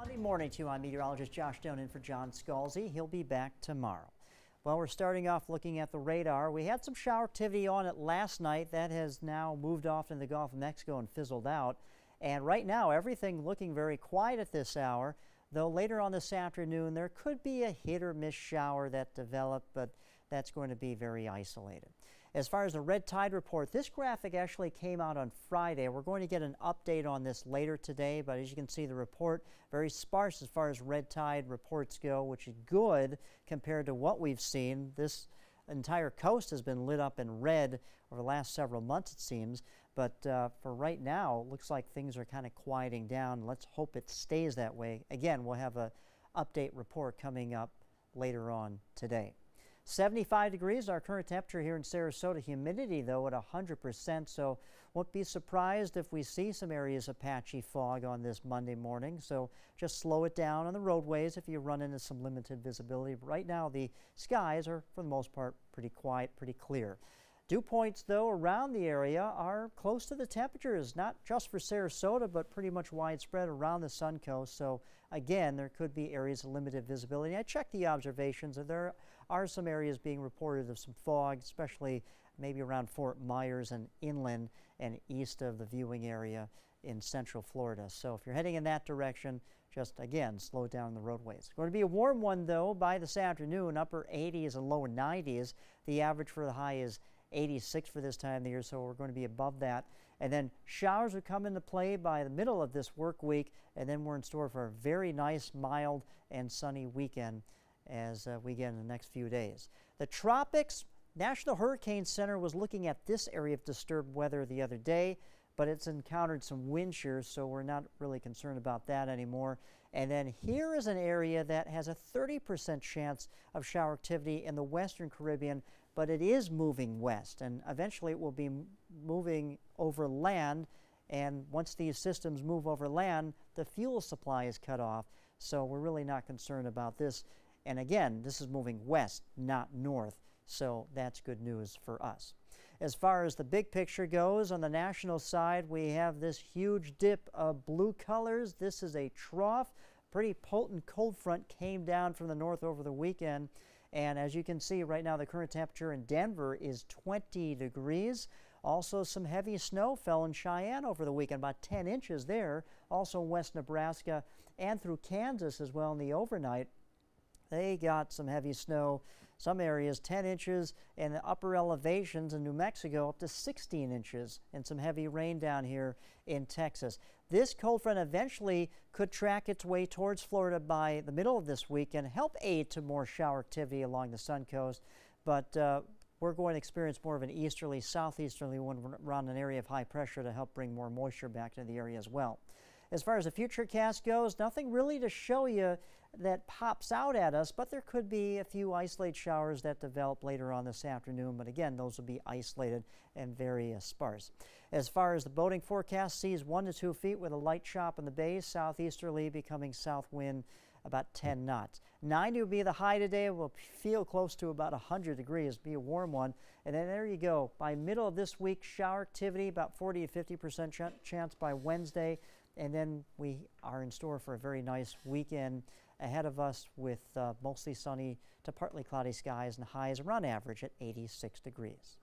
Monday morning to you. I'm meteorologist Josh Doan in for John Scalzi. He'll be back tomorrow. Well, we're starting off looking at the radar. We had some shower activity on it last night. That has now moved off in the Gulf of Mexico and fizzled out. And right now, everything looking very quiet at this hour, though later on this afternoon, there could be a hit or miss shower that developed, but that's going to be very isolated. As far as the red tide report, this graphic actually came out on Friday. We're going to get an update on this later today, but as you can see, the report very sparse as far as red tide reports go, which is good compared to what we've seen. This entire coast has been lit up in red over the last several months, it seems, but for right now, it looks like things are kind of quieting down. Let's hope it stays that way. Again, we'll have an update report coming up later on today. 75 degrees, our current temperature here in Sarasota. Humidity, though, at 100%, so won't be surprised if we see some areas of patchy fog on this Monday morning. So just slow it down on the roadways if you run into some limited visibility. But right now, the skies are, for the most part, pretty quiet, pretty clear. Dew points, though, around the area are close to the temperatures, not just for Sarasota, but pretty much widespread around the Suncoast. So, again, there could be areas of limited visibility. I checked the observations, and there are some areas being reported of some fog, especially maybe around Fort Myers and inland and east of the viewing area in central Florida. So if you're heading in that direction, just, again, slow down the roadways. It's going to be a warm one, though, by this afternoon, upper 80s and lower 90s. The average for the high is 86 for this time of the year, so we're going to be above that. And then showers will come into play by the middle of this work week, and then we're in store for a very nice, mild, and sunny weekend as we get in the next few days. The tropics, National Hurricane Center was looking at this area of disturbed weather the other day, but it's encountered some wind shear, so we're not really concerned about that anymore. And then here is an area that has a 30% chance of shower activity in the western Caribbean, but it is moving west, and eventually it will be moving over land. And once these systems move over land, the fuel supply is cut off, so we're really not concerned about this. And again, this is moving west, not north, so that's good news for us. As far as the big picture goes, on the national side, we have this huge dip of blue colors. This is a trough. Pretty potent cold front came down from the north over the weekend. And as you can see right now, the current temperature in Denver is 20 degrees. Also, some heavy snow fell in Cheyenne over the weekend, about 10 inches there. Also, West Nebraska and through Kansas as well in the overnight. They got some heavy snow, some areas 10 inches, and the upper elevations in New Mexico up to 16 inches, and some heavy rain down here in Texas. This cold front eventually could track its way towards Florida by the middle of this week and help aid to more shower activity along the Suncoast. But we're going to experience more of an easterly, southeasterly one around an area of high pressure to help bring more moisture back to the area as well. As far as the futurecast goes, nothing really to show you that pops out at us, but there could be a few isolated showers that develop later on this afternoon. But again, those will be isolated and very sparse. As far as the boating forecast, seas 1 to 2 feet with a light chop in the bay, southeasterly becoming south wind about 10 knots. 90 will be the high today. We'll feel close to about 100 degrees. Be a warm one. And then there you go. By middle of this week, shower activity, about 40 to 50% chance by Wednesday. And then we are in store for a very nice weekend ahead of us with mostly sunny to partly cloudy skies and highs around average at 86 degrees.